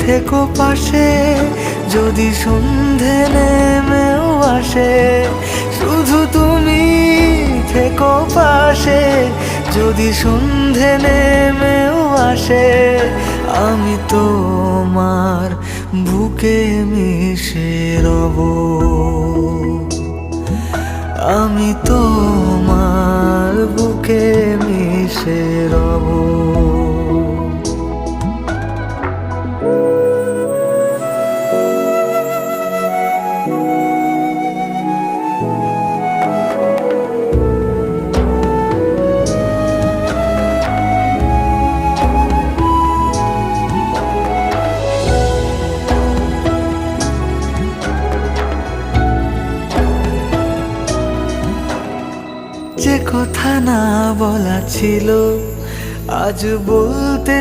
থেকো পাশে, যদি সন্ধে নেমেও আসে। শুধু তুমি থেকো পাশে, যদি সন্ধে নেমেও আসে। আমি তোমার বুকে মিশে রব, আমি তোমার বুকে মিশে রব। যে কথা না বলা ছিল, আজ বলতে